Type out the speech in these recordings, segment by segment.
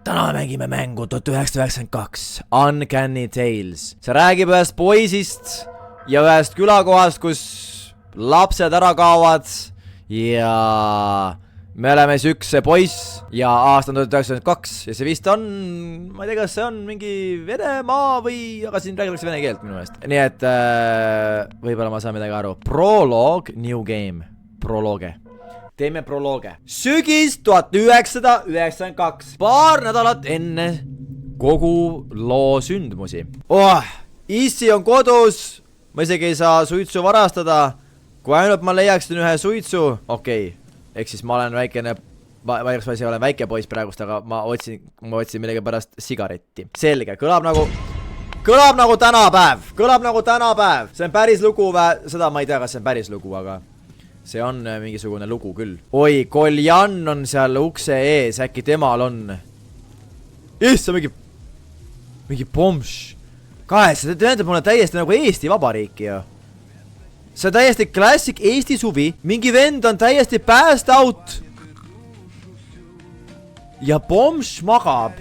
täna mängime mängu 1992 Uncanny Tales. See räägib ühest poisist ja ühest külakohast, kus lapsed ära kaovad ja me oleme siis üks poiss ja aasta on 1992 ja see vist on, ma ei tea, kas see on mingi Venemaa või, aga siin räägitakse vene keelt minu meelest. Nii et võib-olla ma saan midagi aru. Proloog, new game, prolooge. Teeme prolooge. Sügis 1992. Paar nädalat enne kogu loo sündmusi. Issi on kodus. Ma isegi ei saa suitsu varastada. Kui ainult ma leiaksin ühe suitsu. Okei. Ehk siis ma olen väikene, ma olen väike poiss praegust, aga ma otsin millegi pärast sigaretti. Selge. Kõlab nagu tänapäev. See on päris lugu või? Seda ma ei tea, kas see on päris lugu, aga see on mingisugune lugu küll. Oi, Koljan on seal ukse ees, äkki temal on. Issa, mingi pomš. Kahes, see tähendab mulle täiesti nagu Eesti Vabariiki ju. See on täiesti klassik Eesti suvi. Mingi vend on täiesti passed out. Ja pomš magab.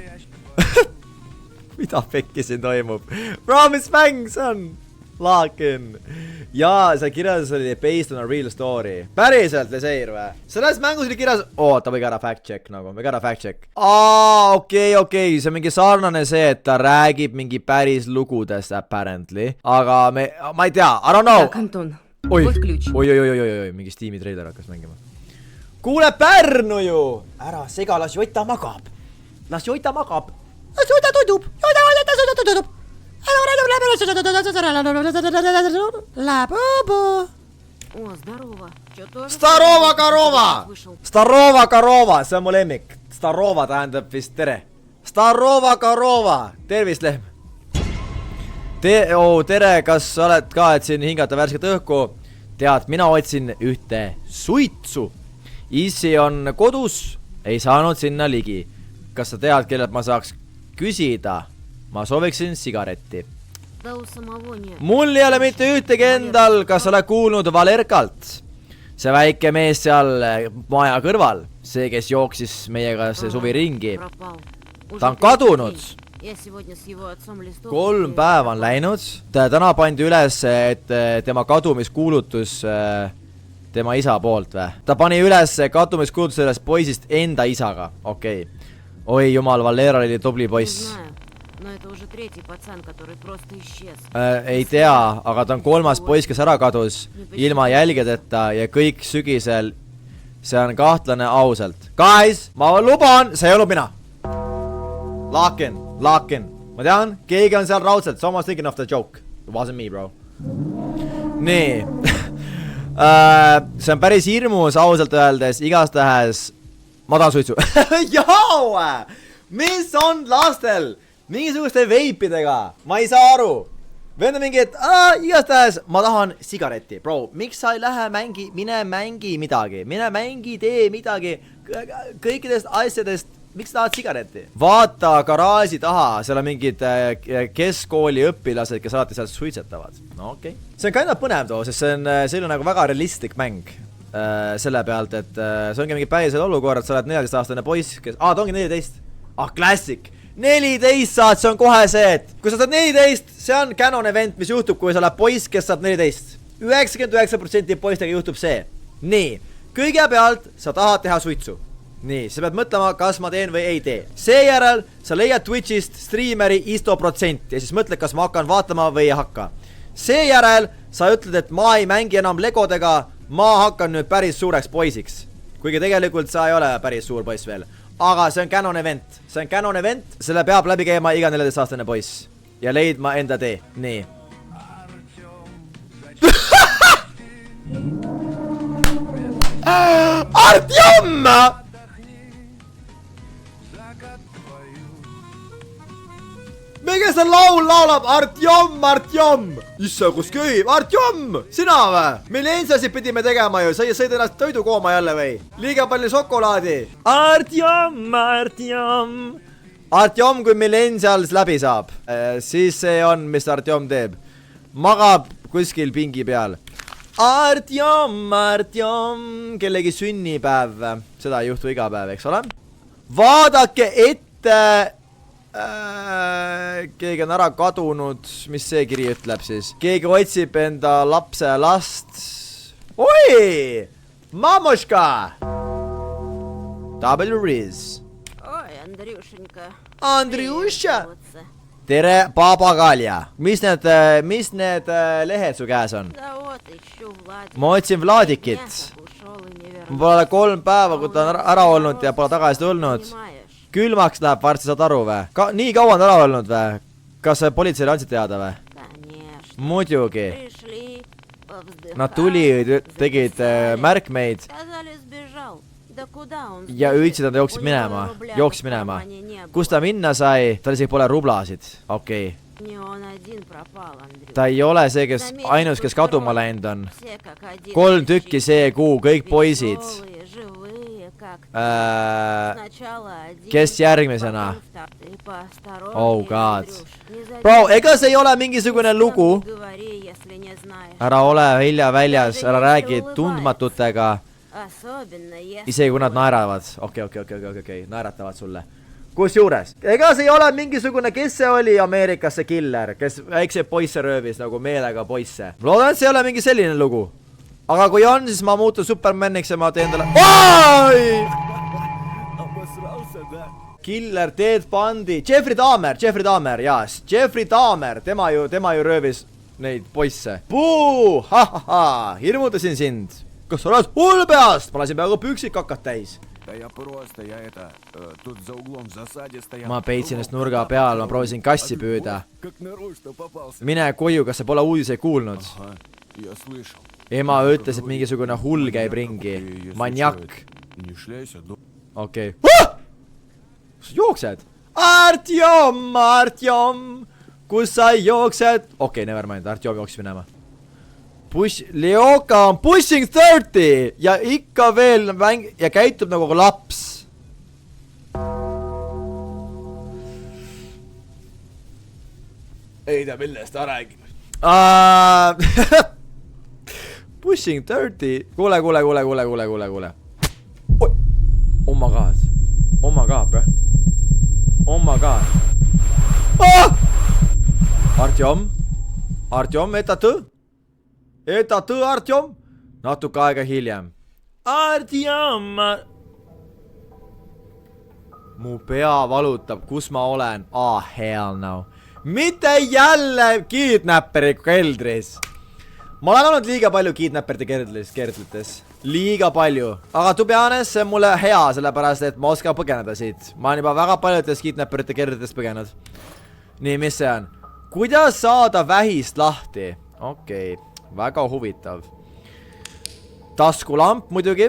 Mida pekki siin toimub? Bro, mis mäng see on? Laakin. Jaa, see kirjas oli based on a real story. Päriselt, Leseir või? Selles mängus oli kirjas. Oota, we gotta fact check nagu. Okei. See on mingi sarnane see, et ta räägib mingi päris lugudest apparently. Aga ma ei tea. I don't know. Oi. Mingi Steam'i trailer hakkas mängima. Kuule, Pärnu ju! Ära sega, las Jota magab. Las Jota tudub. Starova korova, see on mu lemmik. Starova tähendab vist tere. Starova korova, tervist lehm. Tere, kas sa oled ka, et siin hingata värsket õhku? Tead, mina otsin ühte suitsu. Issi on kodus, ei saanud sinna ligi. Kas sa tead, kellelt ma saaks küsida? Ma sooviksin sigaretti. Mul ei ole mitte ühtegi endal, kas sa oled kuulnud Valerkalt? See väike mees seal maja kõrval, see, kes jooksis meiega see suvi ringi. Ta on kadunud. 3 päeva on läinud. Täna pandi üles, et tema kadumiskuulutus tema isa poolt või? Ta pani üles kadumiskuulutus sellest poisist enda isaga. Okei. Oi jumal, Valera oli tubli poiss. Ei tea, aga ta on 3. poiss, kes ära kadus ilma jälgedeta ja kõik sügisel. See on kahtlane ausalt. Guys, ma luban, see ei olnud mina. Laakin. Ma tean, keegi on seal raudselt. Someone's thinking of the joke. It wasn't me, bro. Nii. See on päris hirmus ausalt öeldes. Igastahes ma tahan suitsu. Joo! Mis on lastel? Mingisuguste veipidega. Ma ei saa aru. Venda mingi, et igastahes ma tahan sigaretti. Bro, miks sa ei lähe mine mängi midagi. Mine mängi, tee midagi. Kõikidest asjadest, miks tahad sigaretti? Vaata garaaži taha. Seal on mingid keskkooli õpilased, kes alati seal suitsetavad. No okei. See on ka enda põnev too, sest see on nagu väga realistlik mäng. Selle pealt, et see ongi mingi pärisel olukord. Sa oled 14-aastane poiss, kes... ta ongi 14. Klassik. 14 saad, see on kohe see, et kui sa saad 14, see on canon event, mis juhtub, kui sa oled poiss, kes saab 14. 99% poistega juhtub see. Nii, kõigepealt sa tahad teha suitsu. Nii, sa pead mõtlema, kas ma teen või ei tee. Seejärel sa leiad Twitchist streameri isto% ja siis mõtled, kas ma hakkan vaatama või ei hakka. Seejärel sa ütled, et ma ei mängi enam legodega, ma hakkan nüüd päris suureks poisiks. Kuigi tegelikult sa ei ole päris suur poiss veel. Aga see on canon event. Selle peab läbi käima iga 14-aastane poiss. Ja leidma enda tee. Nii. Artjom! Mikä see laul laulab? Artjom! Issa, kus köhib? Artjom! Sina või? Millensiasi pidime tegema ju. Sa sõid ennast toidukooma jälle või? Liiga palju šokolaadi. Artjom, kui Millensials läbi saab. Siis see on, mis Artjom teeb. Magab kuskil pingi peal. Artjom, kellegi sünnipäev. Seda ei juhtu iga päev, eks ole? Vaadake ette mitte keegi on ära kadunud, mis see kiri ütleb siis? Keegi otsib enda lapse last. Oi! Mamushka! W. Riz. Oi, Andriušenka. Andriuša! Tere, papagalja. Mis need lehed su käes on? Ma otsin Vladikit. Ma pole 3 päeva, kui ta on ära olnud ja pole tagasi tulnud. Külmaks läheb varsti, saad aru või? Nii kaua on ära olnud või? Kas politseile andsid teada või? Muidugi. Nad tulid, tegid märkmeid. Ja üütsid, nad jooksid minema. Kus ta minna sai? Tal isegi pole rublasid. Okei. Ta ei ole see, kes ainus, kes kaduma läinud on. 3 tükki see kuu, kõik poisid. Kes järgmisena? Oh god. Bro, ega see ei ole mingisugune lugu. Ära ole hilja väljas, ära räägi tundmatutega. Isegi kui nad naeravad. Okei, naeratavad sulle. Kusjuures, ega see ei ole mingisugune, kes see oli Ameerikas see killer, kes väikseid poisse röövis nagu meelega poisse. Loodan, et see ei ole mingi selline lugu. Aga kui on, siis ma muutun Supermaniks ja ma teen talle... Oi! Killer Ted Bundy. Jeffrey Dahmer, jaas. Jeffrey Dahmer, tema ju röövis neid poisse. Puu! Hirmutasin sind. Kas sa oled hull peast? Ma lasin peaaegu püksid kakad täis. Ma peitsin ennast nurga peal, ma proovisin kassi püüda. Mine koju, kas sa pole uudiseid kuulnud? Ema ütles, et mingisugune hull käib ringi. Manjak. Okei. Kus sa jooksed? Artjom! Kus sa jooksed? Okei, nevermind, Artjom jooksis minema. Leoka on pushing 30 ja ikka veel ja käitub nagu laps. Ei tea, millest ta räägib. Pushing 30. Kuule. Oh my god, bro. Oh my god. Artjom, Eta tõe, Artjom? Natuke aega hiljem. Artjom! Mu pea valutab, kus ma olen. Hell no. Mitte jälle kidnapperi keldris. Ma olen olnud liiga palju kidnapperite keldrites. Liiga palju. Aga to be honest, see on mulle hea, sellepärast, et ma oskan põgeneda siit. Ma olen juba väga paljudest kidnapperite keldrites põgenud. Nii, mis see on? Kuidas saada vähist lahti? Okei. Väga huvitav. Taskulamp muidugi.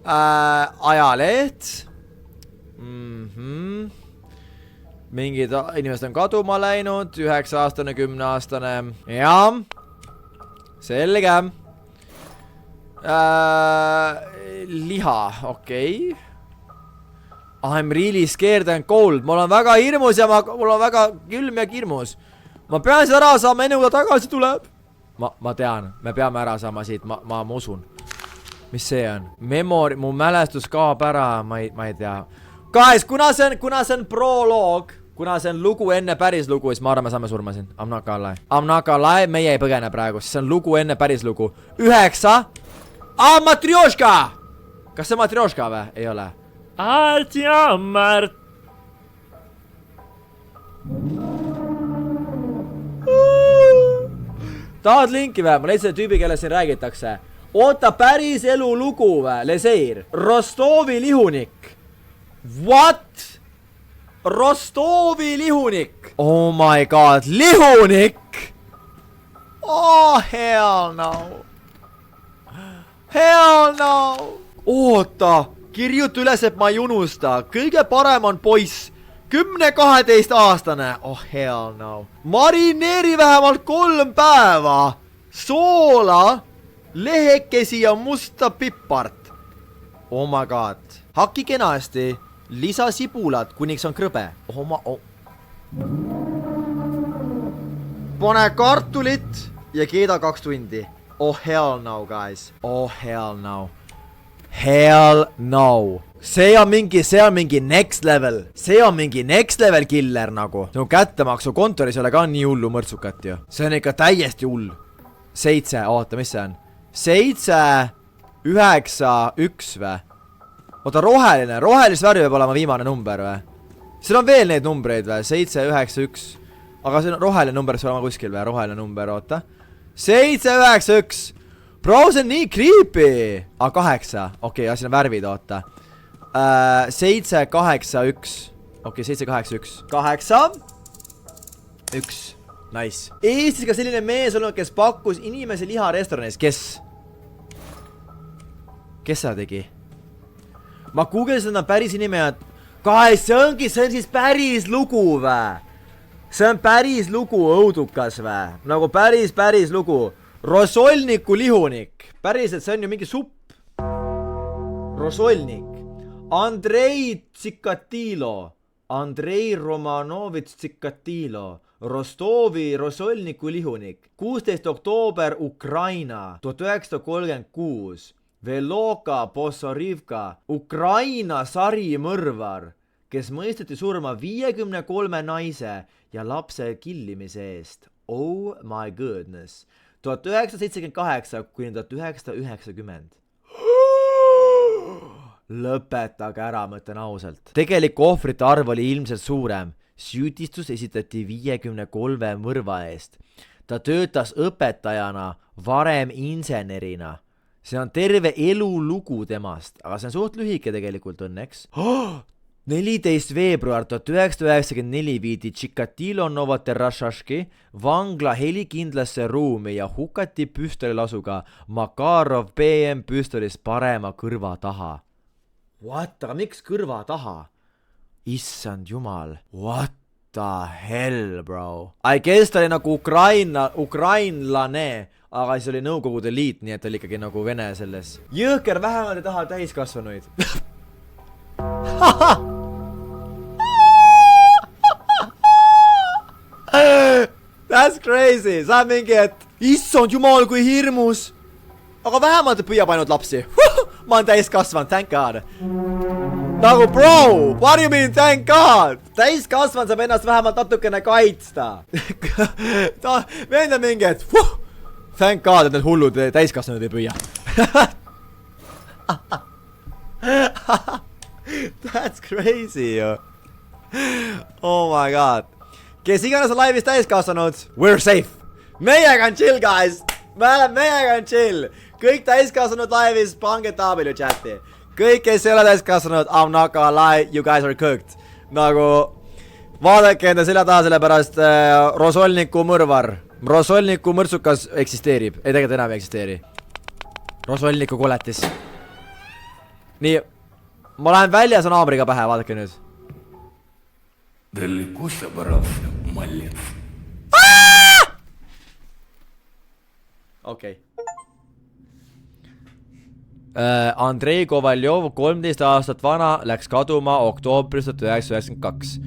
Ajaleht. Mingid inimesed on kaduma läinud. 9-aastane, 10-aastane. Jaa. Selge. Liha, okei. I'm really scared and cold. Mul on väga hirmus ja mul on väga külm ja kirmus. Ma pean seda ära saama, enne kui ta tagasi tuleb. Ma tean, me peame ära saama siit, ma usun. Mis see on? Mu mälestus kaob ära, ma ei tea. Guys, kuna see on proloog, kuna see on lugu enne päris lugu, siis ma arvan, me saame surma siin. I'm not gonna lie, meie ei põgene praegu, siis see on lugu enne päris lugu. 9. Matrjoška! Kas see Matrjoška või? Ei ole. Artjom! Tahad linki või? Ma leidsin tüübi, kelle siin räägitakse. Oota, päris elu lugu või? Leseir. Rostovi lihunik. What? Rostovi lihunik. Oh my god, lihunik! Oh, hell no. Hell no. Oota, kirjuta üles, et ma ei unusta. Kõige parem on poiss. 10-12-aastane. Oh hell no. Marineeri vähemalt 3 päeva. Soola, lehekesi ja musta pipart. Oh my god. Haki kenasti. Lisa sibulat, kuniks on krõbe. Pane kartulit ja keeda 2 tundi. Oh hell no, guys. Oh hell no. Hell no. see on mingi next level. see on mingi next level killer nagu. no kättemaksu kontoris ei ole ka nii hullu mõrtsukat ju. see on ikka täiesti hull. 7, oota, mis see on? 7, 9, 1 või? oota, rohelist värvi peab olema viimane number või? siin on veel neid numbreid või? 7, 9, 1. aga see on roheline number, see olema kuskil või? roheline number, oota. 7, 9, 1. Bro, see on nii creepy. 8, okei, siin on värvid, oota. 7, 8, 1. okei, 7, 8, 1. 8, 1. Nice. Eestis ka selline mees olnud, kes pakkus inimese liha restoranis. Kes seda tegi? Ma googlesin seda päris inimene. Guys, see on siis päris lugu vä? See on päris lugu, õudukas vä? Nagu päris lugu. Rosolniku lihunik. Päriselt, see on ju mingi supp. Rosolnik. Andrei Tsikatilo. Andrei Romanovitš Tsikatilo. Rostovi rosolniku lihunik. 16 oktoober Ukraina. 1936. Veloka Possorivka. Ukraina sarimõrvar, kes mõisteti surma 53 naise ja lapse killimise eest. Oh my goodness. 1978 kuni 1990. Lõpetage ära, mõtlen ausalt. Tegelik ohvrite arv oli ilmselt suurem. Süüdistus esitati 53 mõrva eest. Ta töötas õpetajana, varem insenerina. See on terve elulugu temast, aga see on suht lühike tegelikult õnneks. 14 veebruar 1994 viidi Tšikatilo Novoterrašaški vangla helikindlasse ruumi ja hukati püstolilasuga Makarov PM püstolist parema kõrva taha. What? Aga miks kõrva taha? Issand jumal. What the hell, bro? I guess ta oli nagu ukrainlane, aga siis oli Nõukogude Liit, nii et ta oli ikkagi nagu vene selles. Jõhker, vähemalt ei taha täiskasvanuid. That's crazy. Sa mingi, et issand jumal kui hirmus. Aga vähemalt püüab ainult lapsi. Ma olen täiskasvanud, thank God. Nagu bro, what do you mean thank God? Täiskasvanud saab ennast vähemalt natukene kaitsta. Vend on mingi, et thank God, et need hullud täiskasvanud ei püüa. That's crazy ju. Oh my God. Kes iganes on laivis täiskasvanud, we're safe. Meiega on chill, guys. Meiega on chill. Kõik täiskasvanud laivis, pange W chati. Kõik, kes ei ole täiskasvanud, I'm not gonna lie, you guys are cooked. Nagu, vaadake enda selja taha, sellepärast Rosolniku mõrvar. Rosolniku mõrtsukas eksisteerib. Ei, tegelikult enam ei eksisteeri. Rosolniku koletis. Nii, ma lähen välja, saan haamriga pähe, vaadake nüüd. Далеко собрался, малец. Okei. Andrei Kovaljov, 13 aastat vana, läks kaduma oktoobris 1992.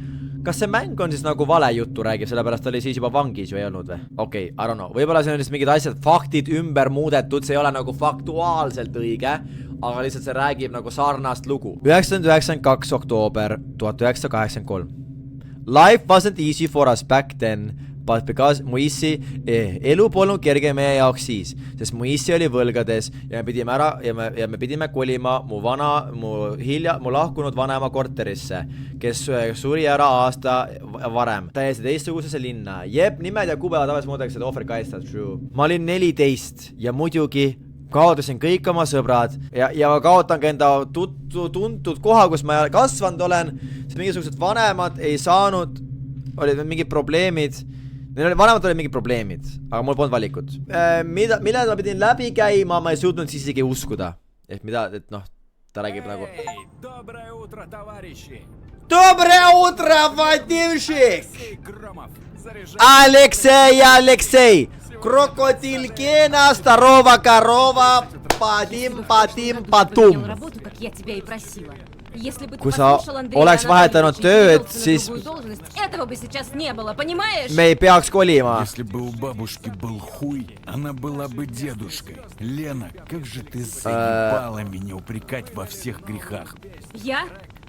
Kas see mäng on siis nagu vale juttu räägib, sellepärast ta oli siis juba vangis ju ei olnud või? Okei, I don't know. Võib-olla see on siis mingid asjad, faktid ümber muudetud, see ei ole nagu faktuaalselt õige, aga lihtsalt see räägib nagu sarnast lugu. 1992 oktoober 1983. Life wasn't easy for us back then, but because Moissi elu polnud kerge meie jaoks siis, sest Moissi oli võlgades ja me pidime kolima mu lahkunud vanema korterisse, kes suri ära aasta varem, täiesti teistsugusesse linna. Jep, nimed ja kuupäevad tavaliselt muudetakse, et ohvri kaitsta, true. Ma olin 14 ja muidugi kaotasin kõik oma sõbrad ja kaotan ka enda tuntud koha, kus ma kasvanud olen, sest mingisugused vanemad ei saanud, olid mingid probleemid. Vanemad olid mingid probleemid, aga mul polnud valikut. Mille ma pidin läbi käima, ma ei suutnud siis isegi uskuda. Et mida, et noh, ta räägib nagu Доброе утро, товарищи! Dobre utra, Vatimšik! Aleksei! Krokodilkena, starova korova, patim, patum. Работу, как я тебя и просила. Если бы ты Kui sa послушал Андрея oleks vahetanud Анатольевича и tööd, перевелся на siis другую должность, этого бы сейчас не было, понимаешь? me ei peaks kolima. Если бы у бабушки был хуй, она была бы дедушкой. Лена, как же ты заебала меня упрекать во всех грехах. Я?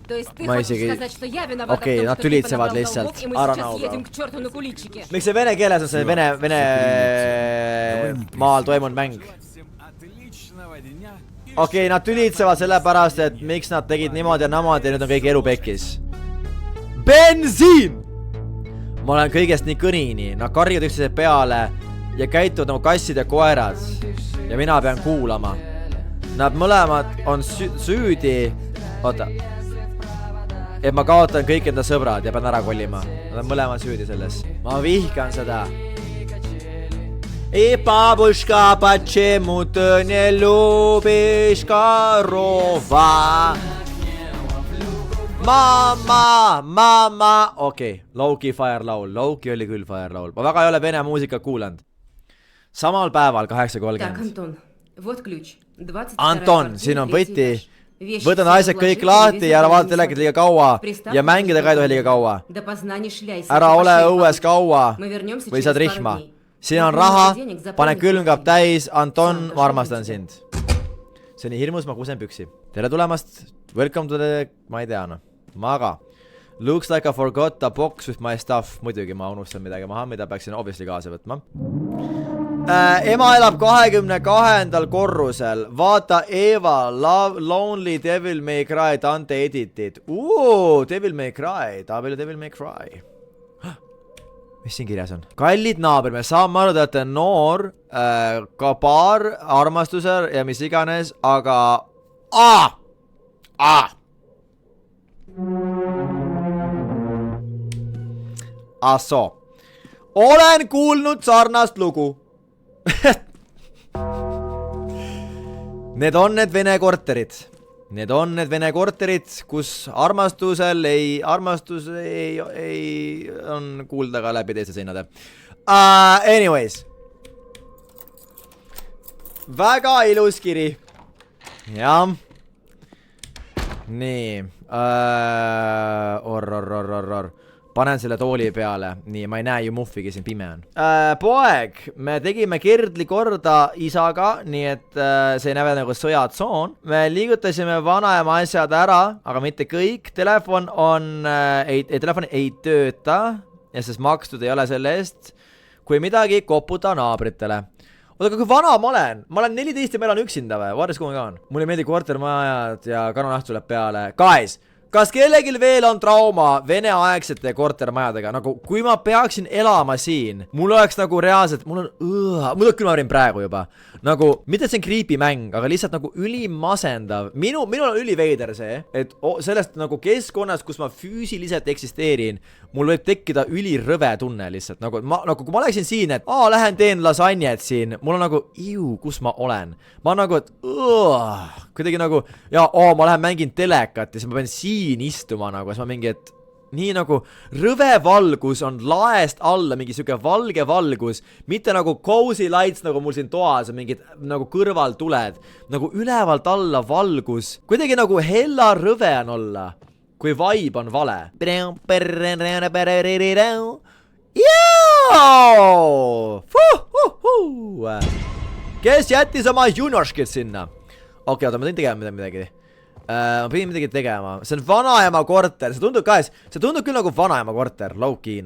То есть ты Ma хочешь isegi- сказать, что я виновата Okei, в том, nad что ты tülitsevad понабрал lihtsalt. долгов, и мы Ära сейчас nauda. едем к черту на куличике? Miks see vene keeles on see vene maal toimunud mäng? Отличного дня. Okei, nad tülitsevad sellepärast, et miks nad tegid niimoodi ja namad ja nüüd on kõik elu pekkis. Bensiin! Ma olen kõigest nii kõnini, nad karjuvad üksteise peale ja käituvad nagu kassid ja koerad. Ja mina pean kuulama. Nad mõlemad on süüdi. Oota. Et ma kaotan kõik enda sõbrad ja pean ära kolima. Nad on mõlemad süüdi selles. Ma vihkan seda. И бабушка, почему ты не любишь корова? Mama. Okei, Low-key fire laul. Low-key oli küll fire laul. Ma väga ei ole vene muusika kuulanud. Samal päeval 8:30. Антон, вот ключ. 22 Anton, siin on võti. Võtan asjad kõik lahti ja ära vaata telekat liiga kaua. Ja mängida ka ei tohi liiga kaua. Ära ole õues kaua või saad rihma. Siin on raha, pane külmkap täis. Anton, ma armastan sind. See on nii hirmus, ma kusen püksi. Tere tulemast. Welcome to the, ma ei tea, Maga. Looks like I forgot a box with my stuff. Muidugi ma unustan midagi maha, mida peaksin obviously kaasa võtma. Ema elab 22. korrusel. Vaata Eva, Lonely Devil May Cry, Dante edited. Devil May Cry, Devil May Cry. Mis siin kirjas on? Kallid naabrid, me saame aru, te olete noor, ka paar armastusel ja mis iganes, aga... Asso. Olen kuulnud sarnast lugu. Need on need vene korterid. Need on need vene korterid, kus armastus ei on kuulda ka läbi teiste seinade. Anyways. Väga ilus kiri. Jah. Nii. Panen selle tooli peale. Nii, ma ei näe ju muffigi, siin pime on. Poeg, me tegime Kerdli korda isaga, nii et see ei näe nagu sõjatsoon. Me liigutasime vanaema asjad ära, aga mitte kõik. Telefon ei tööta ja sest makstud ei ole selle eest. Kui midagi, koputa naabritele. Oota, aga kui vana ma olen? Ma olen 14 ja ma elan üksinda või? What is going on? Mulle meeldib kortermajad ja kanonahtu tuleb peale. Guys! Kas kellegil veel on trauma veneaegsete kortermajadega? Nagu, kui ma peaksin elama siin, mul oleks nagu reaalselt, mul küll ma võrin praegu juba. Nagu, mitte see on creepy mäng, aga lihtsalt nagu ülimasendav. Minul on üliveider see, et sellest nagu keskkonnas, kus ma füüsiliselt eksisteerin, mul võib tekkida ülirõve tunne lihtsalt. Nagu, kui ma läksin siin, et lähen teen lasanjet siin, mul on nagu, kus ma olen. Ma on nagu, et kuidagi nagu, ma lähen mängin telekat ja siis ma pean siin istuma nagu, siis ma mingi, et nii nagu rõve valgus on laest alla, mingi siuke valge valgus, mitte nagu cozy lights, nagu mul siin toas on mingid nagu kõrval tuled, nagu ülevalt alla valgus, kuidagi nagu hella rõve on olla, kui vibe on vale. Kes jättis oma junoškid sinna? Okei, oota, ma tõin tegema midagi. Ma pidin midagi tegema. See on vanaema korter. See tundub küll nagu vanaema korter. Low-key,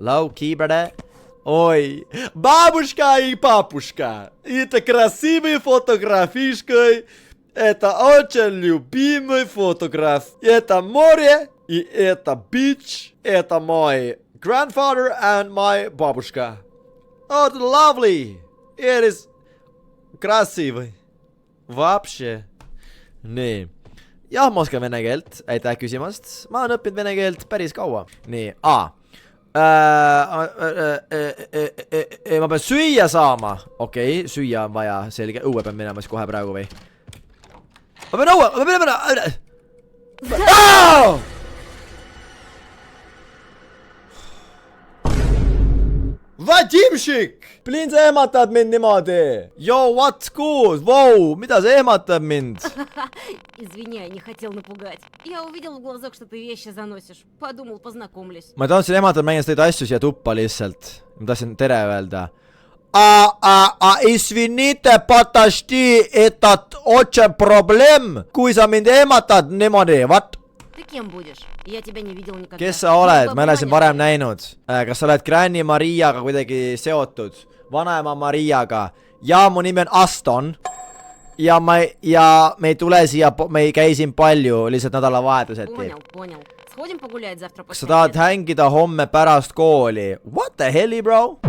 Low-key, brother. Oi. Babuška и папушка. Это красивый фотографишкой. Это очень любимый фотограф. Это море. И это beach. Это мой grandfather and my бабушка. Oh, lovely. It is красивый. Вообще. Nii. Jah, ma oskan vene keelt. Aitäh küsimast. Ma olen õppinud vene keelt päris kaua. Nii. Ma pean süüa saama. Okei, süüa on vaja. Selge. Õue pean minema siis kohe praegu või? Ma pean õue. Ma pean Timšik! Blin, sa ehmatad mind niimoodi. Yo, what's good? Wow, mida sa ehmatad mind? Извини, я не хотел напугать. Я увидел в глазок, что ты вещи заносишь. Подумал, познакомлюсь. Ma tahtsin ehmatada, mängin neid asju siia tuppa lihtsalt. Ma tahtsin tere öelda. Извините, подожди, этот очень проблем. Kui sa mind ehmatad niimoodi, what? Ты кем будешь? Я тебя не видел никогда. Kes sa oled? Ma ei ole sind varem näinud. Kas sa oled Granny Mariaga kuidagi seotud? Vanaema Mariaga. Ja mu nimi on Aston. Ja me ei tule siia, me ei käi siin palju, lihtsalt nädalavahetuseti. Понял. Сходим погулять завтра Kas после sa tahad обеда? hängida homme pärast kooli? What the hell, bro?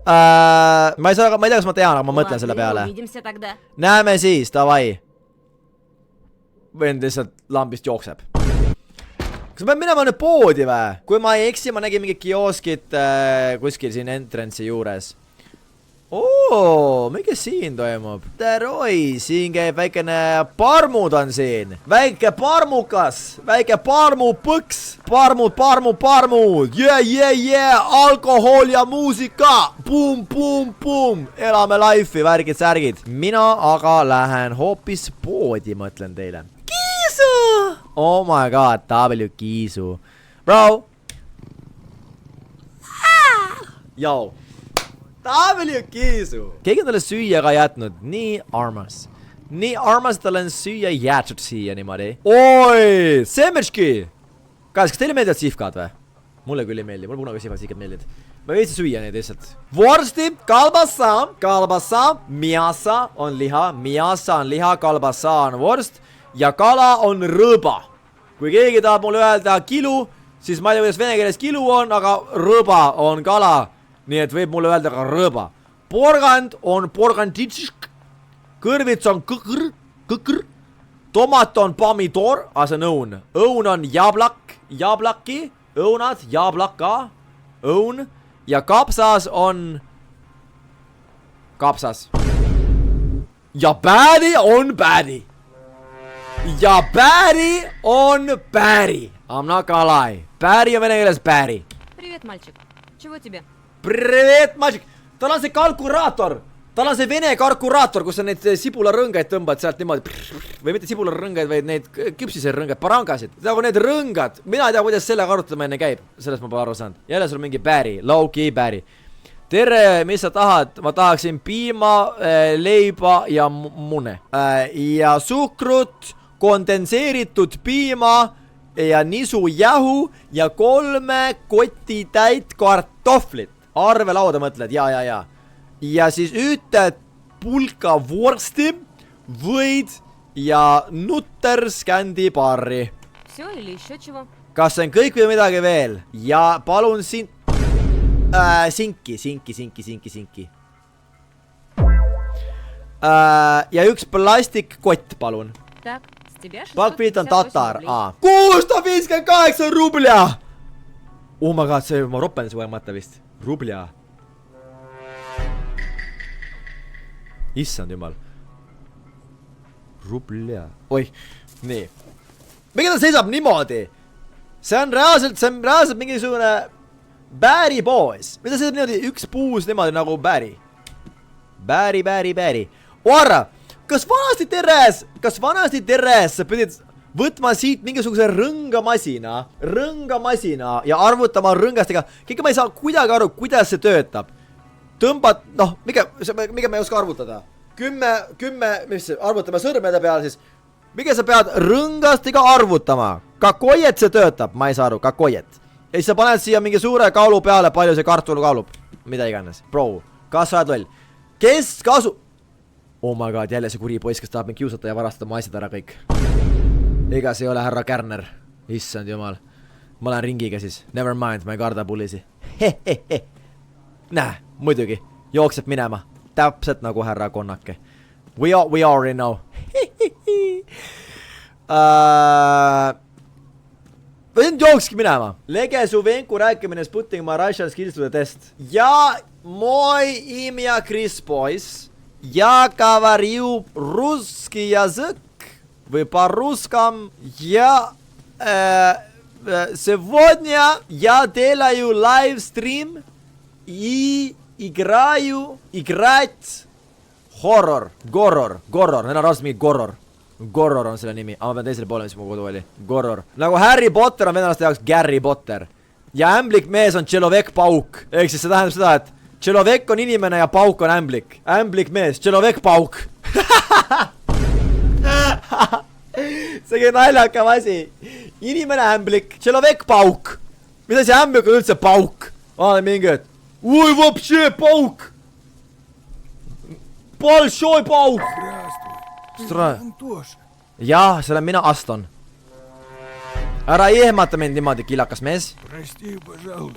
Ma ei tea, kas ma tean, aga ma mõtlen selle peale. Увидимся тогда. Näeme siis, davai. Vend lihtsalt lambist jookseb. Kas ma pean minema nüüd poodi või? Kui ma ei eksi, ma nägin mingi kioskit kuskil siin entrance'i juures. Mingi siin toimub. Teroi, siin käib väikene parmud on siin. Väike parmukas, väike parmupõks. Parmud. Yeah. Alkohol ja muusika. Boom. Elame life'i, värgid, särgid. Mina aga lähen hoopis poodi, mõtlen teile. Kiisu! Oh my god, W Kiisu. Bro. Yo. W Kiisu. Keegi on talle süüa ka jätnud. Nii armas, et talle on süüa jäetud siia niimoodi. Oi, Semetški. Kas teile meeldivad sihvkad või? Mulle küll ei meeldi, mulle kunagi sihvkad meeldid. Ma võitsin süüa neid lihtsalt. Vorsti, kalbasa, miasa on liha, kalbasa on vorst ja kala on rõba. Kui keegi tahab mulle öelda kilu, siis ma ei tea, kuidas vene keeles kilu on, aga rõba on kala. Nii et võib mulle öelda ka rõba. Porgand on porganditšk. Kõrvits on kõkr. Tomat on pomidor, see on õun. Õun on jablaki. Õunad, jablaka. Õun. Ja kapsas on kapsas. Ja bääri on bääri. I'm not gonna lie. Bääri on vene keeles bääri. Привет, мальчик. Чего тебе? Privet, Magic! Tal on see kalkuraator! Tal on see vene kalkuraator, kus on neid sibularõngaid tõmbad sealt niimoodi. Või mitte sibularõngaid, vaid neid küpsisrõngaid, parangasid. Nagu need rõngad. Mina ei tea, kuidas sellega arutamine käib. Sellest ma pole aru saanud. Jälle sul mingi bääri. Low-key bääri. Tere, mis sa tahad? Ma tahaksin piima, leiba ja mune. Ja suhkrut, kondenseeritud piima ja nisu jahu ja 3 kotti täit kartohvlit. Arvelauda mõtled, ja. Ja siis ühte pulka vorsti, võid ja nutter-skändi barri. Все или еще чего? Kas see on kõik või midagi veel? Ja palun sinki. Ja üks plastikkott, palun. Так, с тебя Palkpiit on 658 tatar. рублей. 658 rublia! Oh my god, see ma ropendis võimata vist. Rublia. Issand jumal. Rublia. Oih, nii. Mikä ta seisab niimoodi? See on reaalselt mingisugune bääri poos. Mida seisab niimoodi üks puus niimoodi nagu bääri? Bääri. Oara, kas vanasti teres sa pidid võtma siit mingisuguse rõngamasina ja arvutama rõngastega. Kõige ma ei saa kuidagi aru, kuidas see töötab. Tõmbad, mikä me ei oska arvutada. 10, mis arvutame sõrmede peal siis. Mikä sa pead rõngastega arvutama? Kakojet see töötab, ma ei saa aru, kakojet. Ja siis sa paned siia mingi suure kaalu peale, palju see kartul kaalub. Mida iganes. Bro, kas sa oled loll? Kes kasu... Oh my god, jälle see kuri poiss, kes tahab mind kiusata ja varastada mu asjad ära kõik. Ega see ei ole härra Kärner. Issand jumal. Ma olen ringiga siis. Never mind, ma ei karda pulisi. Näe, muidugi. Jookseb minema. Täpselt nagu härra Konnake. We already know. Võin jookski minema. Lege Suvenku rääkimine Sputting my Russian skills to the test. Ja moj imja Chris Boys. Ja говорю русский язык. Вы по-русском. Я сегодня я делаю лайвстрим Играть horror, neil on raudselt mingi Gorror on selle nimi, aga ma pean teisele poole, mis mu kodu oli. Gorror. Nagu Harry Potter on venelaste jaoks Gary Potter. Ja ämblik mees on Tšelovek Pauk. Ehk siis see tähendab seda, et Tšelovek on inimene ja Pauk on ämblik. Ämblik mees, Tšelovek Pauk. See on naljakam asi. Inimene ämblik, Tšelovek Pauk. Mida see ämblik on üldse Pauk? Vaata mingi, et oi, vapše, Pauk. Большой Pauk. Jah, see olen mina, Aston. Ära ehmata mind niimoodi, kilakas mees.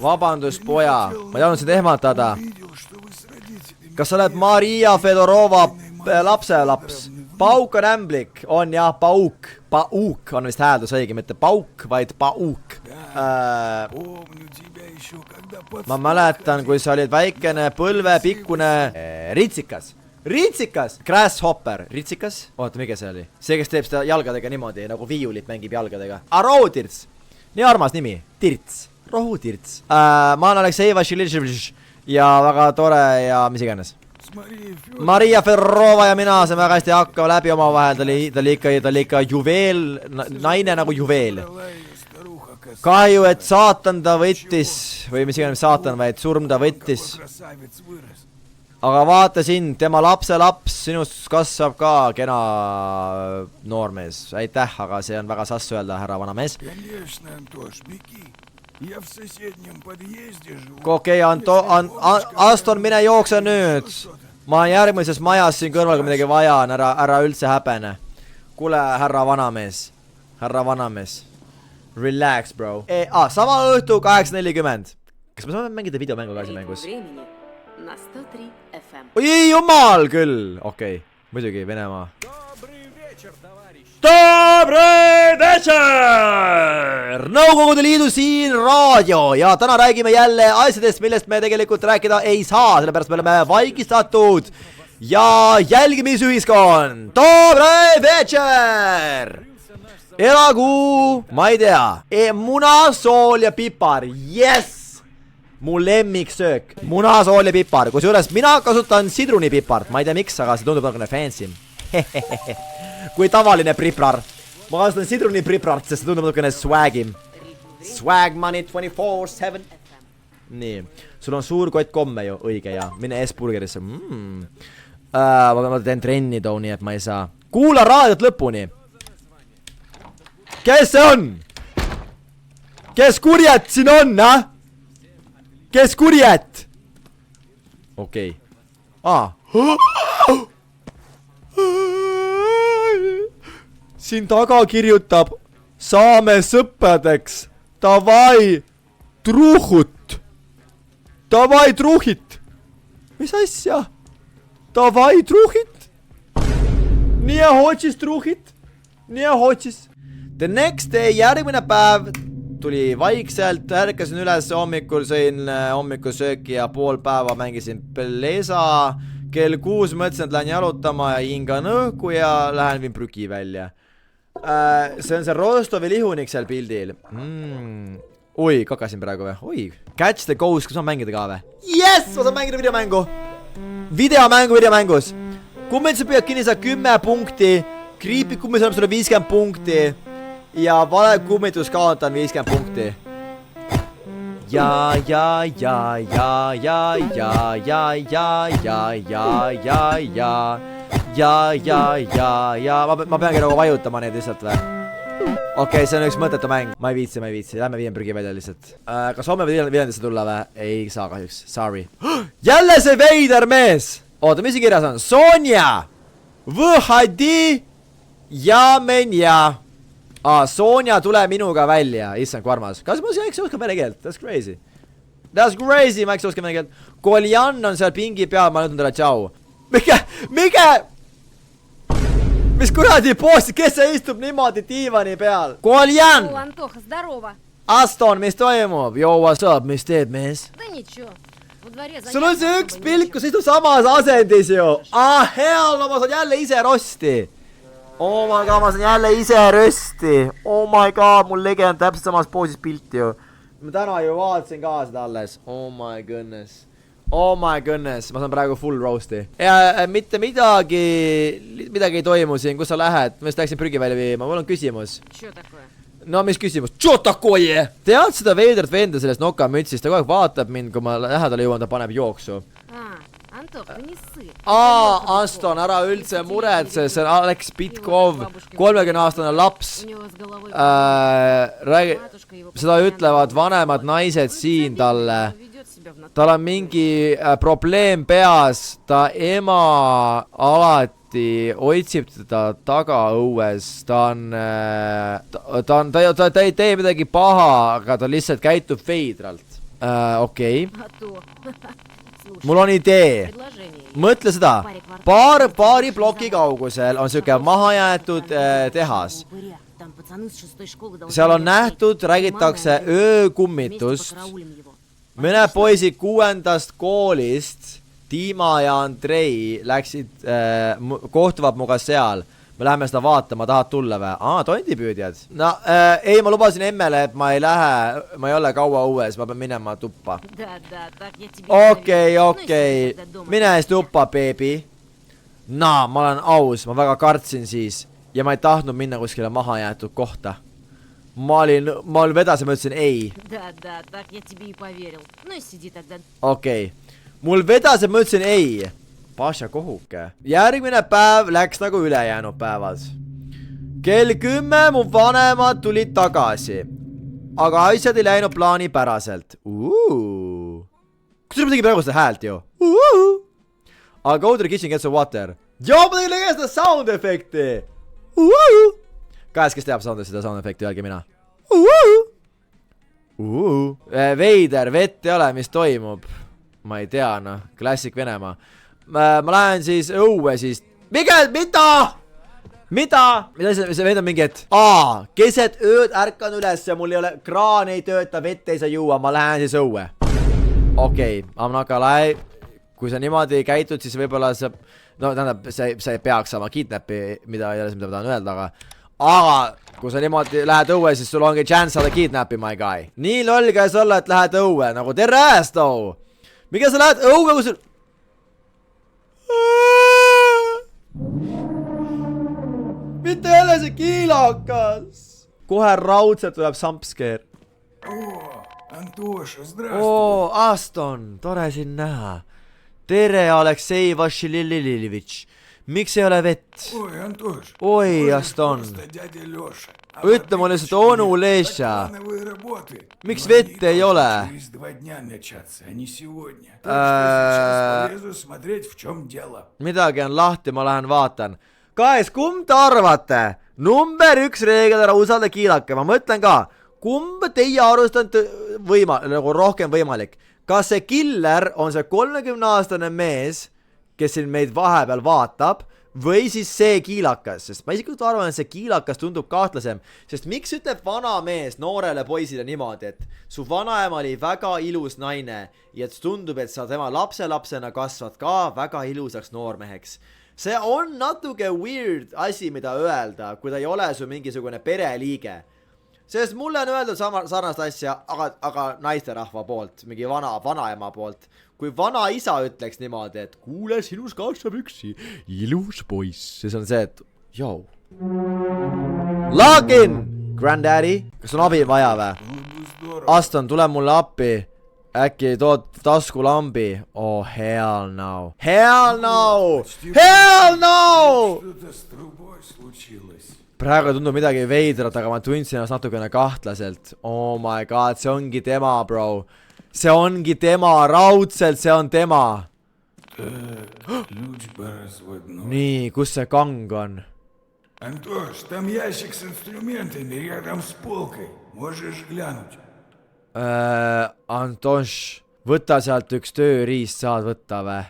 Vabandus, poja. Ma ei tahtnud sind ehmatada. Kas sa oled Maria Fedorova lapselaps? Pauk on ämblik. On jah, Pauk. Pauk on vist hääldus õige, mitte Pauk, vaid Pauk. Ma mäletan, kui sa olid väikene põlvepikkune ritsikas. Ritsikas! Grasshopper. Ritsikas? Oota, mikä see oli? See, kes teeb seda jalgadega niimoodi, nagu viiulit mängib jalgadega. Rohutirts. Nii armas nimi. Tirts. Rohutirts. Ma olen Aleksei Vašilitševitš ja väga tore ja mis iganes. Maria Ferrova ja mina saime väga hästi hakkama läbi oma vahel. Ta oli ikka juveel, naine nagu juveel. Kahju, et saatan ta võttis, või mis iganes saatan, vaid surm ta võttis. Aga vaata sind, tema lapselaps, sinust kasvab ka kena noormees. Aitäh, aga see on väga sass öelda, härra vanamees. Okei, Aston, mine jookse nüüd. Ma olen järgmises majas siin kõrval, kui midagi vaja on, ära üldse häpene. Kuule, härra vanamees. Relax, bro. Sama õhtu 8:40. Kas me saame mängida videomängu ka siin mängus? На 103 FM. Oi jumal küll! Okei, muidugi Venemaa. Добрый вечер! Nõukogude Liidu siin raadio ja täna räägime jälle asjadest, millest me tegelikult rääkida ei saa, sellepärast me oleme vaigistatud ja jälgimisühiskond. Добрый вечер! Elagu, ma ei tea, muna, sool ja pipar. Yes! Mu lemmiksöök. Muna, sool ja pipar. Kusjuures mina kasutan sidrunipipart. Ma ei tea miks, aga see tundub natukene fancy. Kui tavaline priprar. Ma kasutan sidrunipriprart, sest see tundub natukene swagim. Swag money 24/7. Nii. Sul on suur kott komme ju. Õige ja. Mine S-burgerisse. Ma teen trenni too, nii et ma ei saa. Kuula raadiot lõpuni. Kes see on? Kes kurjad siin on, Kes kurjad? Okei. Siin taga kirjutab saame sõpradeks. Davai truhut. Davai truhit. Mis asja? Davai truhit. Nii hootsis truhit. Nii hootsis. The next day, järgmine päev tuli vaikselt, ärkasin üles hommikul, sõin hommikusööki ja pool päeva mängisin Pelesa. Kell 6 mõtlesin, et lähen jalutama ja hingan õhku ja lähen viin prüki välja. See on see Rostovi lihunik seal pildil. Oi, kakasin praegu või? Oi, Catch the Ghost, kas ma mängida ka või? Yes, ma saan mängida videomängu. Videomängus. Kummelise püüad kinni saab 10 punkti. Creepy kummis annab sulle 50 punkti. Ja vale kummitus kaotan 50 punkti. Ja. Ma peangi nagu vajutama neid lihtsalt või? Okei, see on üks mõttetu mäng. Ma ei viitsi. Lähme viien prügi välja lihtsalt. Kas homme või Viljandisse tulla või? Ei saa kahjuks. Sorry. Jälle see veider mees! Oota, mis see kirjas on? Sonja! Võhadi! Ja menja! Sonja, tule minuga välja. Issand, kui armas. Kas ma see oskab vene keelt? That's crazy. Ma oskab vene keelt. Koljan on seal pingi peal. Ma ütlen talle tšau. Mige! Mis kuradi posti? Kes see istub niimoodi diivani peal? Koljan! О, Антоха, здорово. Aston, mis toimub? Yo, what's up? Mis teed, mees? Да nичего. Во дворе Sul on see üks pilk, kus istub samas asendis ju. Hell, no ma saan jälle ise rosti. Oh my god, ma saan jälle ise rösti. Oh my god, mul legend täpselt samas poosis pilti ju. Ma täna ju vaatasin ka seda alles. Oh my goodness. Oh my goodness, ma saan praegu full roast'i. Ja mitte midagi ei toimu siin, kus sa lähed? Ma just läksin prügi välja viima, mul on küsimus. Чё такое? No mis küsimus? Tšo takoje? Tead seda veidrat venda sellest nokamütsist, ta kogu aeg vaatab mind, kui ma lähedale jõuan, ta paneb jooksu. Антох, ты не ссы. Aston, ära üldse muretse, see on Alex Pitkov, 30-aastane laps. У него с головой матушка его Seda ütlevad vanemad naised siin talle. ведёт себя в натуре. Tal on mingi probleem peas, ta ema alati otsib teda tagaõues, ta ei tee midagi paha, aga ta lihtsalt käitub veidralt. Okei. А то. Слушай, Mul on idee. предложение есть. Mõtle seda, paari ploki kaugusel on siuke mahajäetud tehas. Упыря. Там пацаны с 6-й школы должны Seal on были nähtud, встретить. räägitakse Мама и отец. Вместе öökummitust. покараулим его. Mõne poisid 6. koolist, Dima ja Andrei läksid, kohtuvad muga seal. Me läheme seda vaatama, tahad tulla või? Tondipüüdjad. No, ei, ma lubasin emmele, et ma ei lähe, ma ei ole kaua õues, ma pean minema tuppa. Да, так я тебе Okei, поверю. okei. Ну, если тогда дома Mine ees tuppa, beebi. Ma olen aus, ma väga kartsin siis. Ja ma ei tahtnud minna kuskile mahajäetud kohta. Ma vedasin, ma ütlesin ei. Да, так я тебе и поверил. Ну и сиди тогда. Okei. Mul vedas, et ma ütlesin ei. Paša kohuke. Järgmine päev läks nagu ülejäänud päevad. Kell 10 mu vanemad tulid tagasi. Aga asjad ei läinud plaanipäraselt. Kus ma tegin praegu seda häält ju? I'll go to the kitchen, get some water. Joo, ma tegin lõige seda sound efekti. Käes, kes teab seda sound efekti, öelge mina. Veider, vett ei ole, mis toimub? Ma ei tea, noh, klassik Venemaa. Ma lähen siis õue siis. Miguel, mida? Mida see veid on mingi, et keset ööd ärkan üles ja mul ei ole, kraan ei tööta, vett ei saa juua, ma lähen siis õue. Okei, I'm not gonna lie. Kui sa niimoodi käitud, siis võib-olla sa, no tähendab, sa ei peaks saama kidnappi, mida ei ole see, mida ma tahan öelda, aga kui sa niimoodi lähed õue, siis sul ongi chance saada kidnappi, my guy. Nii loll käes olla, et lähed õue, nagu tere äest, too. Miga sa lähed õue, kui sul... Mitte jälle see kiilakas. Kohe raudselt tuleb jumpscare. Антоша, здравствуй. Aston, tore sind näha. Tere, Aleksei Vašilililivitš. Miks ei ole vett? Ой, Антош. Oi, Aston. Просто дядя Лёша. Ütle mulle lihtsalt onu Leša. Плановые работы. Miks Но они vett ei ole? должны через 2 дня начаться, а не сегодня. Так что сейчас полезу смотреть, в чем дело. Midagi on lahti, ma lähen vaatan. Guys, kumb te arvate? Number 1 reegel, ära usalda kiilake. Ma mõtlen ka, kumb teie arust on nagu rohkem võimalik? Kas see killer on see 30-aastane mees, kes siin meid vahepeal vaatab, või siis see kiilakas? Sest ma isiklikult arvan, et see kiilakas tundub kahtlasem. Sest miks ütleb vana mees noorele poisile niimoodi, et su vanaema oli väga ilus naine ja tundub, et sa tema lapselapsena kasvad ka väga ilusaks noormeheks? See on natuke weird asi, mida öelda, kui ta ei ole su mingisugune pereliige. Sest mulle on öeldud sarnast asja, aga naisterahva poolt, mingi vanaema poolt. Kui vana isa ütleks niimoodi, et kuule, sinus kasvab üksi ilus poiss. Siis on see, et joo. Login! Granddaddy, kas on abi vaja või? Aston, tule mulle appi. Äkki tood taskulambi? Oh, hell no. Hell no! Hell no! Что-то с трубой случилось. Praegu tundub midagi veidrat, aga ma tundsin ennast natukene kahtlaselt. Oh my god, see ongi tema, bro. See ongi tema, raudselt see on tema. Ключ поразводной. Nii, kus see kang on? Антош, там ящик с инструментами рядом с полкой. Можешь глянуть. Antoš, võta sealt üks tööriist, saad võtta või?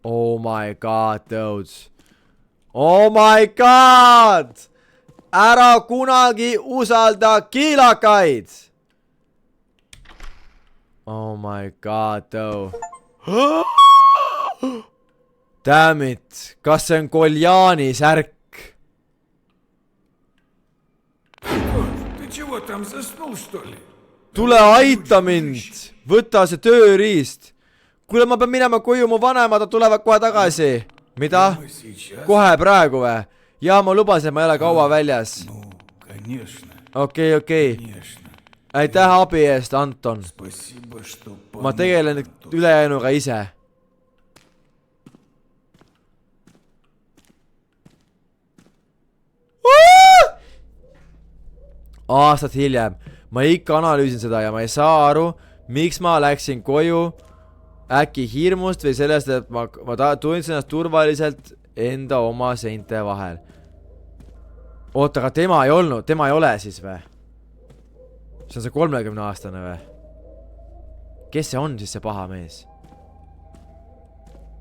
Oh my god, dudes. Oh my god! Ära kunagi usalda kiilakaid! Oh my god, though. Damn it, kas see on Koljani särk? Ты чего там заснул, что ли? Tule aita mind! Võta see tööriist! kuule, ma pean minema koju, mu vanemad tulevad kohe tagasi. Mida? Kohe praegu või? Jaa, ma lubasin, et ma ei ole kaua väljas. Okei. Aitäh abi eest, Anton. Ma tegelen ülejäänuga ise. Aastat hiljem. Ma ikka analüüsin seda ja ma ei saa aru, miks ma läksin koju äkki hirmust või sellest, et ma tundsin ennast turvaliselt enda oma seinte vahel. Oota, aga tema ei olnud, tema ei ole siis või? See on see 30-aastane või? Kes see on siis see paha mees?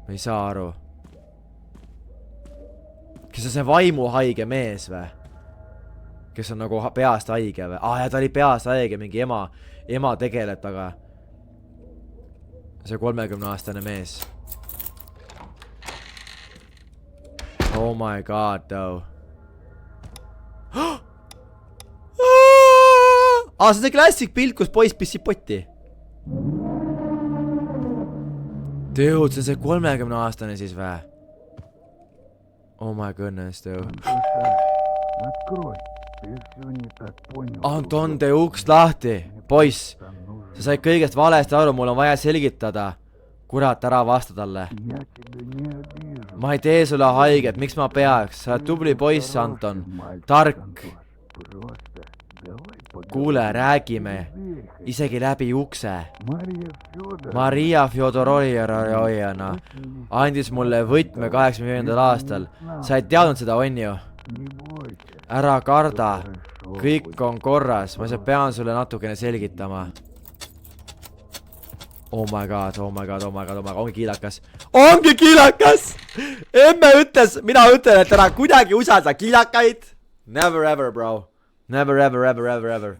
Ma ei saa aru. Kes on see vaimuhaige mees või? Kes on nagu peast haige või? Ja ta oli peast haige, mingi ema tegeleb taga. See 30-aastane mees. Oh my god, though. See on see klassik pilt, kus poiss pissib potti. Dude, see on see 30-aastane siis või? Oh my goodness, dude. Anton, tee uks lahti. Poiss, sa said kõigest valesti aru, mul on vaja selgitada. Kurat, ära vasta talle. Ma ei tee sulle haiget, miks ma peaks? Sa oled tubli poiss, Anton. Tark. Kuule, räägime. Isegi läbi ukse. Maria Fjodorovna andis mulle võtme 85. aastal. Sa ei teadnud seda, on ju? Ära karda. Kõik on korras. Ma pean sulle natukene selgitama. Oh my god. Ongi kiilakas. Ongi kiilakas! Emme ütles, mina ütlen, et ära kuidagi usalda kiilakaid. Never ever, bro. Never ever.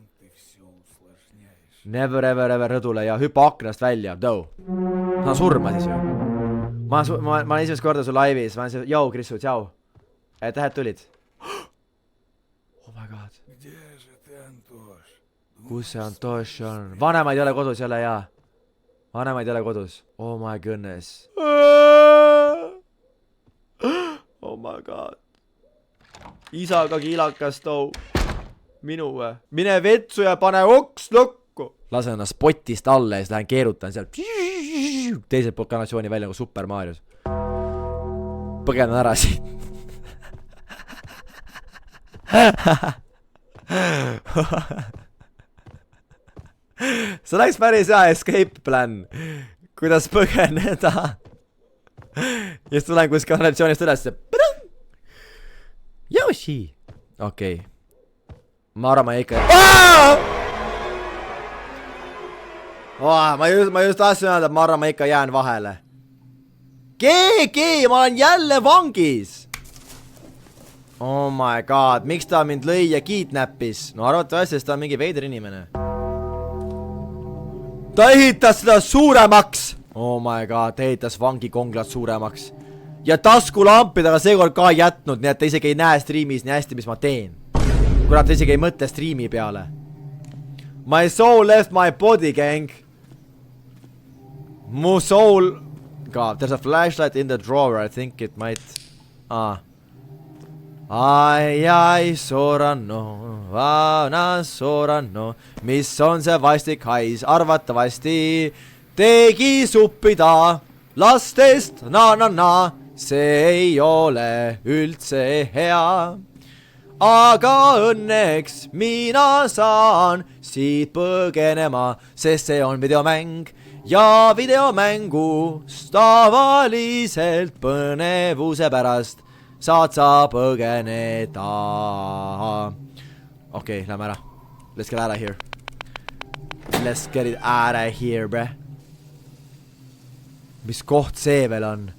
Never ever rõdule ja hüppa aknast välja. Sa surma siis ju. Ma olen esimest korda su laivis. Ma olen siis, jou, Krissu, tšau. Tähed tulid. Oh my god. Kus see Antoš on? Vanemaid ei ole kodus jälle, jaa. Vanemaid ei ole kodus. Oh my goodness. Oh my god. Isaga kiilakas too. Minu või? Mine vetsu ja pane uks lukku. Lasen ennast potist alla ja siis lähen keerutan seal. Teiselt poolt kanatsiooni välja nagu Super Marios. Põgenan ära siit. See oleks päris hea escape plan. Kuidas põgeneda. Ja siis tulen kus kanatsioonist üles. Yoshi. Okei. Ma arvan, ma ikka... Ma just tahtsin öelda, et ma arvan, ma ikka jään vahele. Keegi, ma olen jälle vangis. Oh my god, miks ta mind lõi ja kiidnäppis? No arvatavasti, sest ta on mingi veider inimene. Ta ehitas seda suuremaks. Oh my god, ta ehitas vangikonglat suuremaks. Ja taskulampidega seekord ka jätnud, nii et ta isegi ei näe striimis nii hästi, mis ma teen. Kurat, ta isegi ei mõtle striimi peale. My soul left my body, gang. Mu soul... God, there's a flashlight in the drawer, I think it might... Ai, soranno, vana soranno, mis on see vastik hais, arvatavasti tegi suppida lastest, na, see ei ole üldse hea. Aga õnneks mina saan siit põgenema, sest see on videomäng ja videomängust tavaliselt põnevuse pärast saad sa põgeneda. Okei, lähme ära. Let's get out of here. Let's get it out of here, bre. Mis koht see veel on?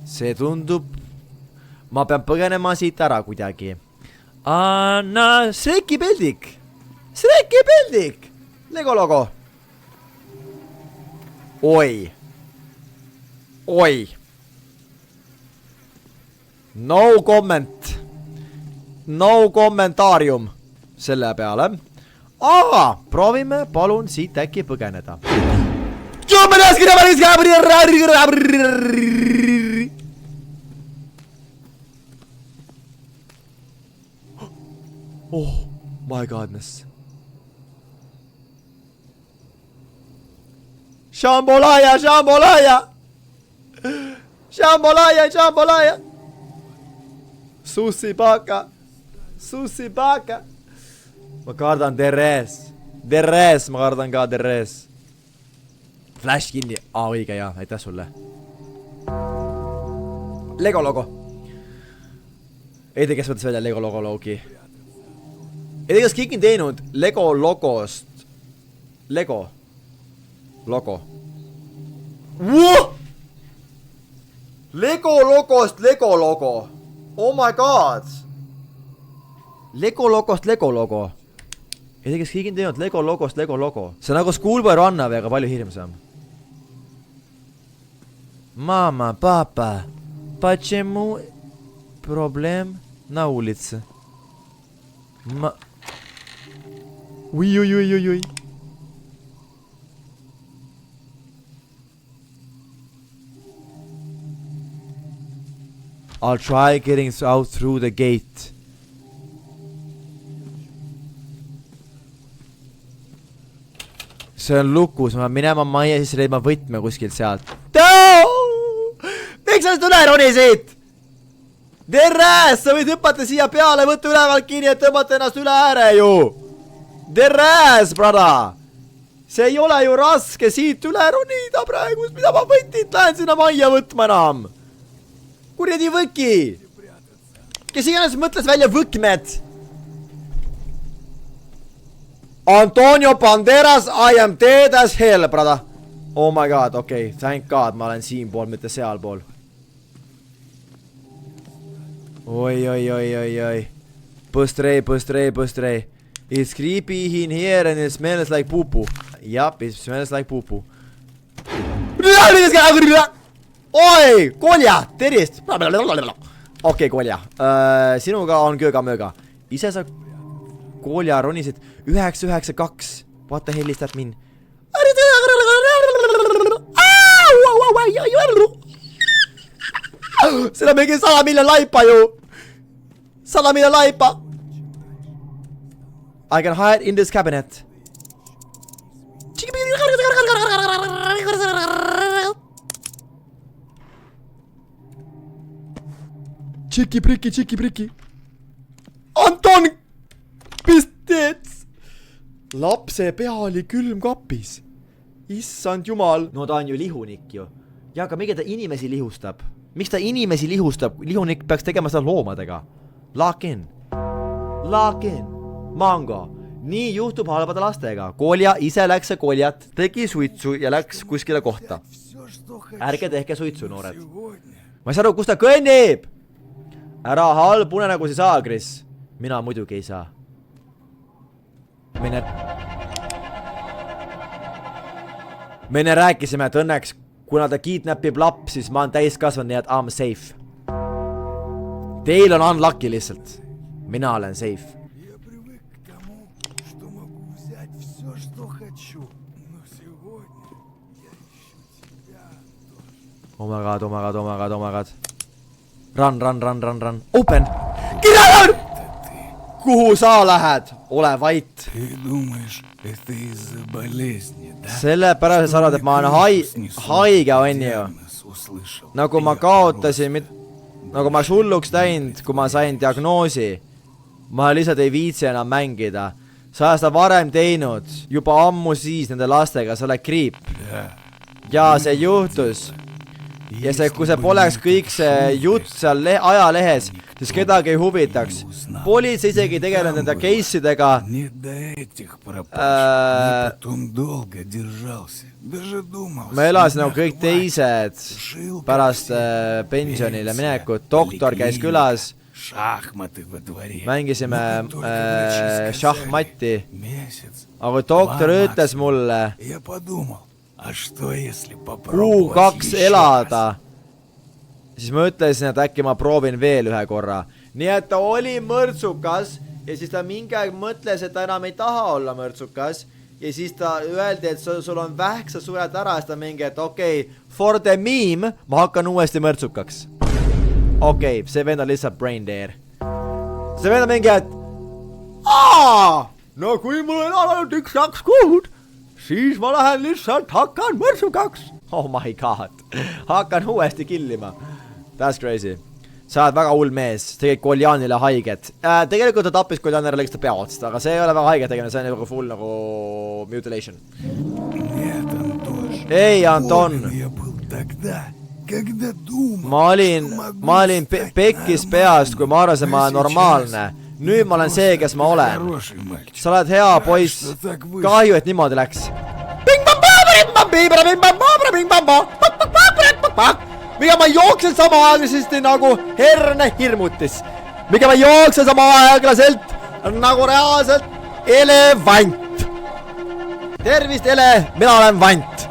See tundub... Ma pean põgenema siit ära kuidagi. Anna Sreki pildik. Sreki pildik. Lego logo. Oi. No comment. No kommentaarium selle peale. Aga proovime palun siit äkki põgeneda. Oh my godness. Shambolaya, Shambolaya! Shambolaya, Shambolaya! Susi baka! Susi baka! Ma kardan Deres. Deres, ma kardan ka Deres. Flash kinni. Õige jaa, aitäh sulle. Lego logo. Ei tea, kes võttes välja Lego logo logi. Ei tea, kas keegi on teinud Lego logost Lego logo. Lego logost Lego logo. Oh my god. Lego logost Lego logo. Ei tea, kas keegi on teinud Lego logost Lego logo. See on nagu Schoolboy Runaway, aga palju hirmsam. Mama, papa, почему проблем на улице? Ой-ой-ой-ой-ой. I'll try getting out through the gate. See on lukus, ma pean minema majja, siis leidma võtme kuskilt sealt. Miks sa üle ronisid? Deres, sa võid hüpata siia peale, võtta ülevalt kinni, et tõmmata ennast üle ääre ju. Deres, brada. See ei ole ju raske siit üle ronida praegu, mida ma võtit, lähen sinna majja võtma enam. Kurjadi võki. Kes iganes mõtles välja võkmed. Antonio Banderas, I am dead as hell, brada. Oh my god, okei, thank god, ma olen siin pool, mitte seal pool. Oi. Bõstrei. It's creepy in here and it smells like poo-poo. Yep, it smells like poo-poo. Oi, Kolja, tervist. Okei, Kolja. Sinuga on kööga-mööga. Ise sa Kolja ronisid 992. What the hell is that mean? Seal on mingi 100 miljon laipa ju. 100 miljon laipa. I can hide in this cabinet. Tšiki-priki. Anton! Pistets! Lapse pea oli külmkapis. Issand jumal. No ta on ju lihunik ju. Ja aga miks ta inimesi lihustab? Miks ta inimesi lihustab? Lihunik peaks tegema seda loomadega. Lock in. Mango. Nii juhtub halbade lastega. Kolja ise läks koljat, tegi suitsu ja läks kuskile kohta. Ärge tehke suitsu, noored. Ma ei saa aru, kus ta kõnnib. Ära halb unenägu si saa, Chris. Mina muidugi ei saa. Mene rääkisime, et õnneks, kuna ta kidnappib laps, siis ma olen täiskasvanud, nii et I'm safe. Teil on unlucky lihtsalt. Mina olen safe. Oh my god. Run. Open! Kirja! Kuhu sa lähed? Ole vait. Selle pärast sa arvad, et ma olen haige, on ju. Nagu ma kaotasin, nagu ma hulluks läinud, kui ma sain diagnoosi. Ma lihtsalt ei viitsi enam mängida. Sa oled seda varem teinud. Juba ammu siis nende lastega, sa oled kriip. Ja see juhtus. Ja see, kui see poleks kõik see jutt seal ajalehes, siis kedagi ei huvitaks. Politsei isegi tegelenud nende case'idega. Ma elasin nagu kõik teised pärast pensionile minekut. Doktor käis külas. Mängisime šahmatti. Aga doktor ütles mulle kuu 2 elada. Siis ma ütlesin, et äkki ma proovin veel ühe korra. Nii et ta oli mõrtsukas ja siis ta mingi aeg mõtles, et ta enam ei taha olla mõrtsukas. ja siis ta öeldi, et sul on vähk, sa sured ära, siis ta mingi, et okei, for the meme, ma hakkan uuesti mörtsukaks. Okei, see vend on lihtsalt brain dead. See vend on mingi, et no kui mul on ainult 1-2 kuud, siis ma lähen lihtsalt hakkan mörtsukaks. Oh my god, hakkan uuesti killima. That's crazy. Sa oled väga hull mees, tegid Koljanile haiget. Tegelikult ta tappis Koljanile lõigsta pea otst, aga see ei ole väga haiget tegema, see on nagu full nagu mutilation. Ei, Anton. Ma olin pekkis peast, kui ma arvasin, ma olen normaalne. Nüüd ma olen see, kes ma olen. Sa oled hea poiss. Kahju, et niimoodi läks. Mikä ma jooksen sama aeglaselt nagu herne hirmutis. Mikä ma jooksen sama aeglaselt nagu reaalselt elevant. Tervist, Ele, mina olen vant.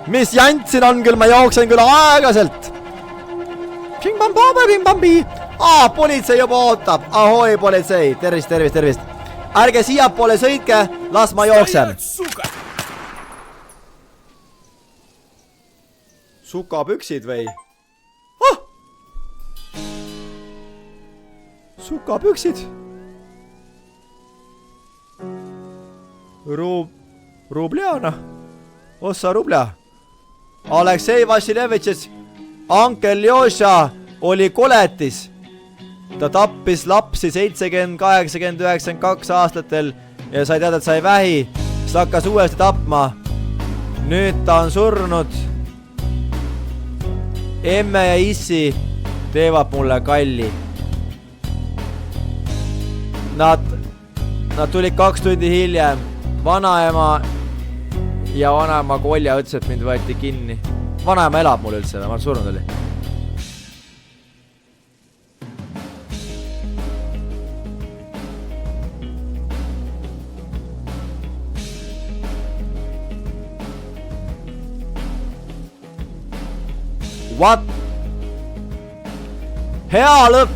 Mis jantsin on küll, ma jooksen küll aeglaselt. Politsei juba ootab. Ahoi, politsei. Tervist. Ärge siia poole sõitke, las ma jooksen. Sukapüksid või? Sukapüksid. Rubljana. Ossa rubля. Aleksei Vasilevitšis Ankel Ljoša oli koletis. Ta tappis lapsi 70, 80, 92 aastatel ja sai teada, et sai vähi. Siis hakkas uuesti tapma. Nüüd ta on surnud. Emme ja issi teevad mulle kalli. Nad tulid 2 tundi hiljem. Vanaema ja vanaema Kolja ütles, et mind võeti kinni. Vanaema elab mul üldse, ma olen surnud oli. What? Hea lõpp.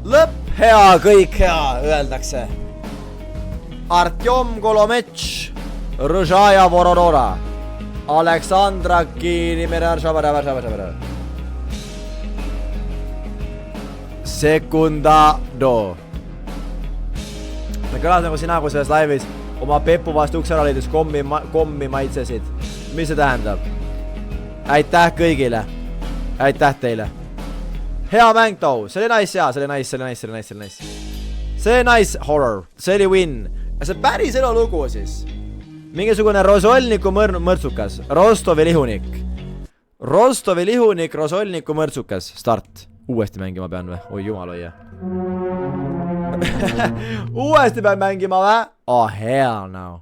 Lõpp hea, kõik hea, öeldakse. Artjom Kolometš, Rõžaja Vorodora, Aleksandra Kinimere, Sekundado. Me kõlas nagu sina, kui selles laivis oma Peppu vastu ukse ära liidus kommi maitsesid. Mis see tähendab? Aitäh kõigile. Aitäh teile. Hea mäng too. See oli nice, jaa. See oli nice. See oli nice horror. See oli win. See päris elu lugu siis. Mingisugune Rosolniku mõrtsukas. Rostovi lihunik. Rosolniku mõrtsukas. Start. Uuesti mängima pean või? Oi jumal hoia. Uuesti pean mängima või? Oh hell no.